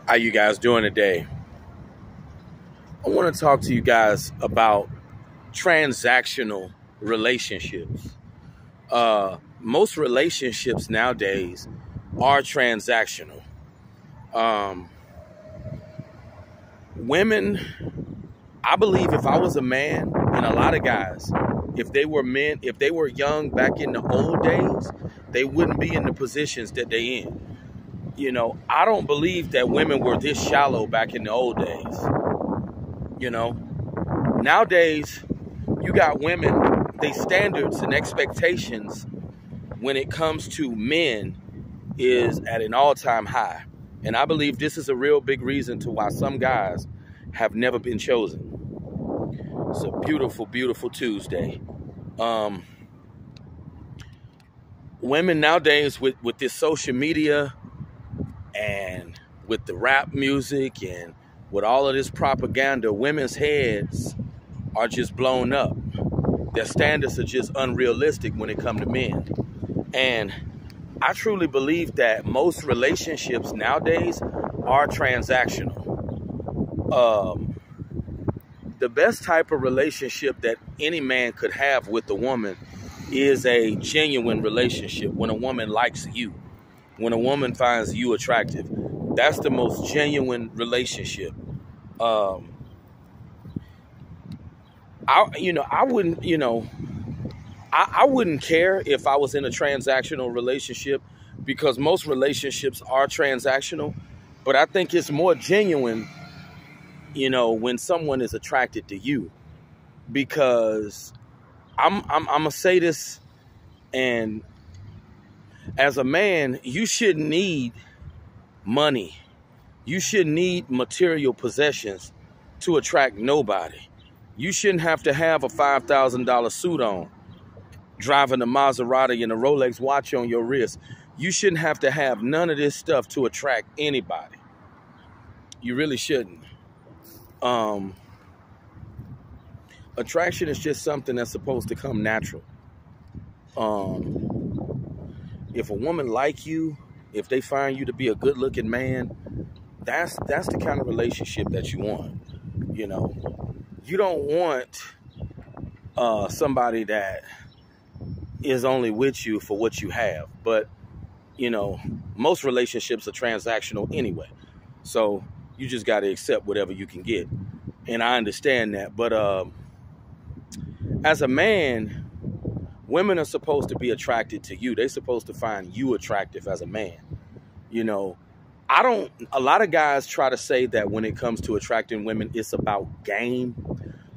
How you guys doing today? I want to talk to you guys about transactional relationships. Most relationships nowadays are transactional. Um, Women, I believe if I was a man, and a lot of guys, if they were men, if they were young back in the old days, they wouldn't be in the positions that they in. I don't believe that women were this shallow back in the old days. Nowadays, you got women, they standards and expectations when it comes to men is at an all-time high. And I believe this is a real big reason to why some guys have never been chosen. It's a beautiful, beautiful Tuesday. Women nowadays with this social media and with the rap music and with all of this propaganda, women's heads are just blown up. Their standards are just unrealistic when it comes to men. And I truly believe that most relationships nowadays are transactional. The best type of relationship that any man could have with a woman is a genuine relationship. When a woman likes you, when a woman finds you attractive, that's the most genuine relationship. I wouldn't care if I was in a transactional relationship, because most relationships are transactional, but I think it's more genuine, when someone is attracted to you, because I'm gonna say this, and as a man, you shouldn't need money. You shouldn't need material possessions to attract nobody. You shouldn't have to have a $5,000 suit on, driving a Maserati and a Rolex watch on your wrist. You shouldn't have to have none of this stuff to attract anybody. You really shouldn't. Attraction is just something that's supposed to come natural. If a woman like you, if they find you to be a good-looking man, that's the kind of relationship that you want. You don't want somebody that is only with you for what you have. But, most relationships are transactional anyway. So you just got to accept whatever you can get. And I understand that. But as a man, women are supposed to be attracted to you. They're supposed to find you attractive as a man. A lot of guys try to say that when it comes to attracting women, it's about game.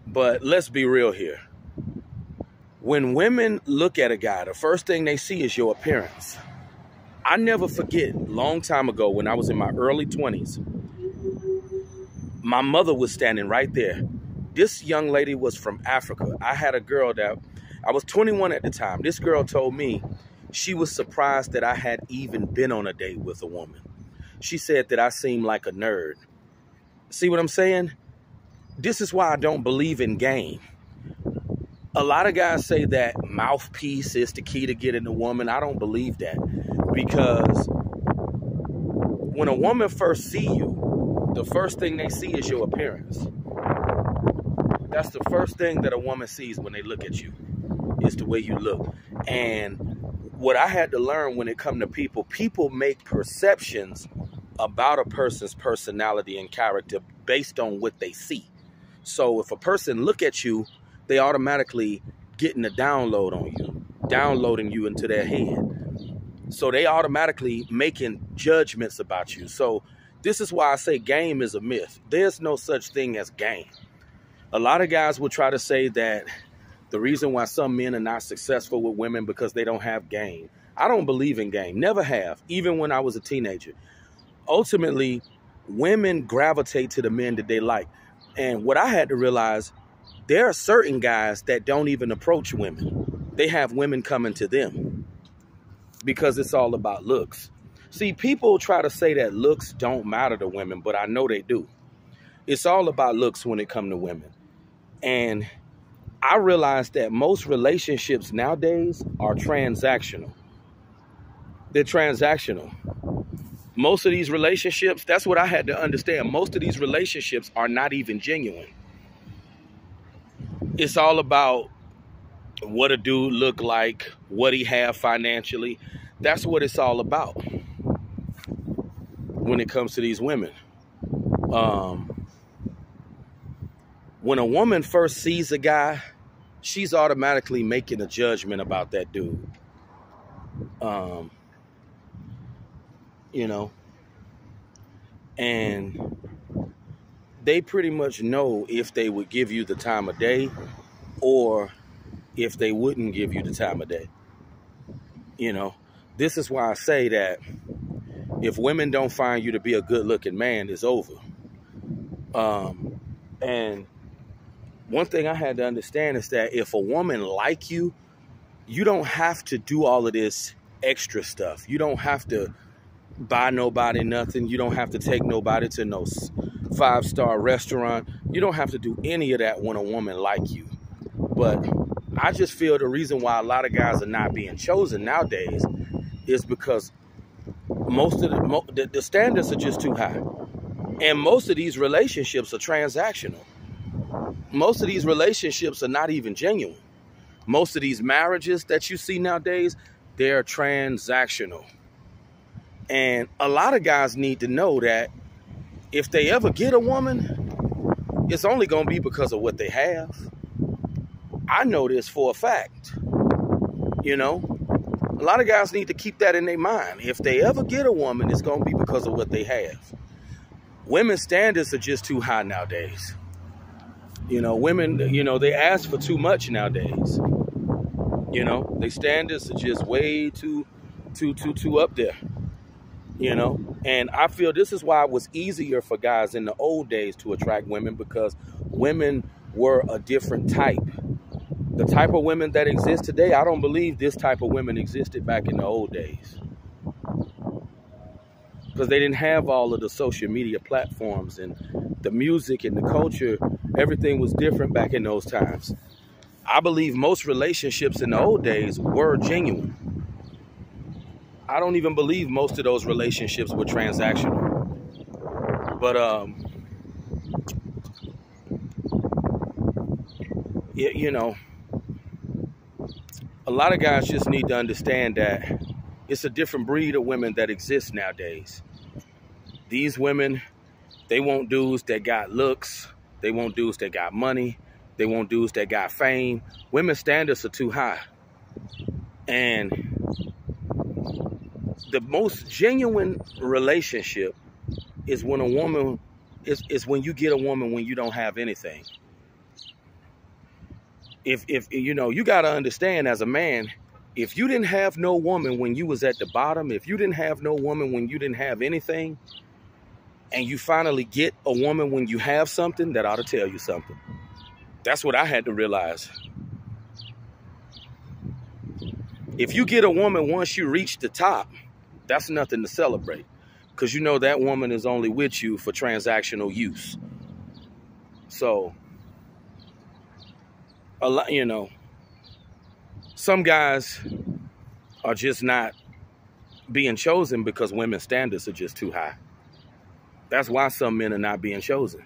But let's be real here. When women look at a guy, the first thing they see is your appearance. I never forget, a long time ago when I was in my early 20s, my mother was standing right there. This young lady was from Africa. I had a girl I was 21 at the time. This girl told me she was surprised that I had even been on a date with a woman. She said that I seemed like a nerd. See what I'm saying? This is why I don't believe in game. A lot of guys say that mouthpiece is the key to getting a woman. I don't believe that, because when a woman first sees you, the first thing they see is your appearance. That's the first thing that a woman sees when they look at you, is the way you look. And what I had to learn when it comes to people make perceptions about a person's personality and character based on what they see. So if a person look at you, they automatically getting a download on you, downloading you into their head. So they automatically making judgments about you. So this is why I say game is a myth. There's no such thing as game. A lot of guys will try to say that the reason why some men are not successful with women because they don't have game. I don't believe in game. Never have, even when I was a teenager. Ultimately, women gravitate to the men that they like. And what I had to realize, there are certain guys that don't even approach women. They have women coming to them because it's all about looks. See, people try to say that looks don't matter to women, but I know they do. It's all about looks when it comes to women. And I realized that most relationships nowadays are transactional. They're transactional. Most of these relationships, that's what I had to understand. Most of these relationships are not even genuine. It's all about what a dude look like, what he have financially. That's what it's all about when it comes to these women. When a woman first sees a guy, she's automatically making a judgment about that dude. You know, and they pretty much know if they would give you the time of day or if they wouldn't give you the time of day. You know, this is why I say that if women don't find you to be a good looking man, it's over. And one thing I had to understand is that if a woman like you, you don't have to do all of this extra stuff. You don't have to buy nobody nothing. You don't have to take nobody to no 5-star restaurant. You don't have to do any of that when a woman like you. But I just feel the reason why a lot of guys are not being chosen nowadays is because most of the standards are just too high. And most of these relationships are transactional. Most of these relationships are not even genuine. Most of these marriages that you see nowadays, they're transactional. And a lot of guys need to know that if they ever get a woman, it's only going to be because of what they have. I know this for a fact. You know, a lot of guys need to keep that in their mind. If they ever get a woman, it's going to be because of what they have. Women's standards are just too high nowadays. You know, women, you know, they ask for too much nowadays. You know, their standards are just way too up there. You know, and I feel this is why it was easier for guys in the old days to attract women, because women were a different type. The type of women that exist today, I don't believe this type of women existed back in the old days. Because they didn't have all of the social media platforms and the music and the culture. Everything was different back in those times. I believe most relationships in the old days were genuine. I don't even believe most of those relationships were transactional. But you know, a lot of guys just need to understand that it's a different breed of women that exists nowadays. These women, they want dudes that got looks. They want dudes that got money. They want dudes that got fame. Women's standards are too high. And the most genuine relationship is when a woman is when you get a woman when you don't have anything. If you know, you got to understand as a man, if you didn't have no woman when you was at the bottom, if you didn't have no woman when you didn't have anything, and you finally get a woman when you have something, that ought to tell you something. That's what I had to realize. If you get a woman once you reach the top, that's nothing to celebrate, because you know that woman is only with you for transactional use. So, a lot, you know, some guys are just not being chosen because women's standards are just too high. That's why some men are not being chosen.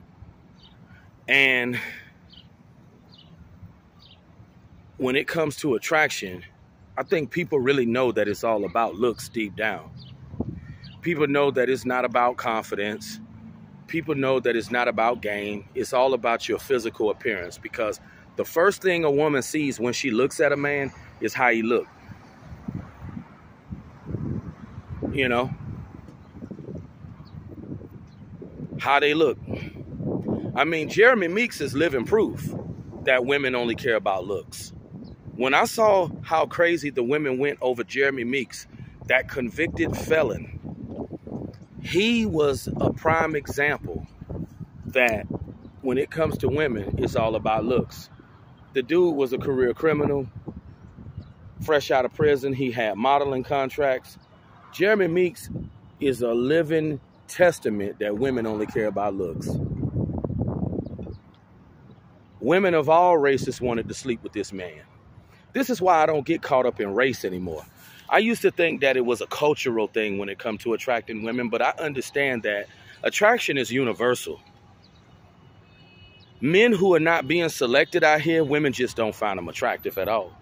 And when it comes to attraction, I think people really know that it's all about looks deep down. People know that it's not about confidence. People know that it's not about game. It's all about your physical appearance, because the first thing a woman sees when she looks at a man is how he look. You know, how they look. I mean, Jeremy Meeks is living proof that women only care about looks. When I saw how crazy the women went over Jeremy Meeks, that convicted felon, he was a prime example that when it comes to women, it's all about looks. The dude was a career criminal, fresh out of prison. He had modeling contracts. Jeremy Meeks is a living testament that women only care about looks. Women of all races wanted to sleep with this man. This is why I don't get caught up in race anymore. I used to think that it was a cultural thing when it comes to attracting women, but I understand that attraction is universal. Men who are not being selected out here, women just don't find them attractive at all.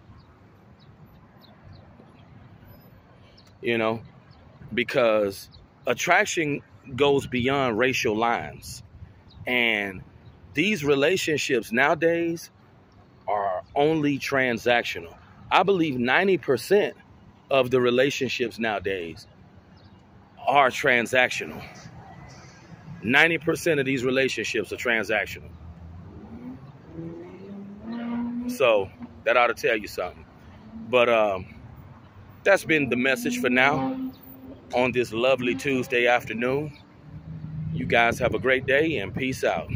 You know, because attraction goes beyond racial lines. And these relationships nowadays are only transactional. I believe 90% of the relationships nowadays are transactional. 90% of these relationships are transactional. So that ought to tell you something. But that's been the message for now on this lovely Tuesday afternoon. You guys have a great day and peace out.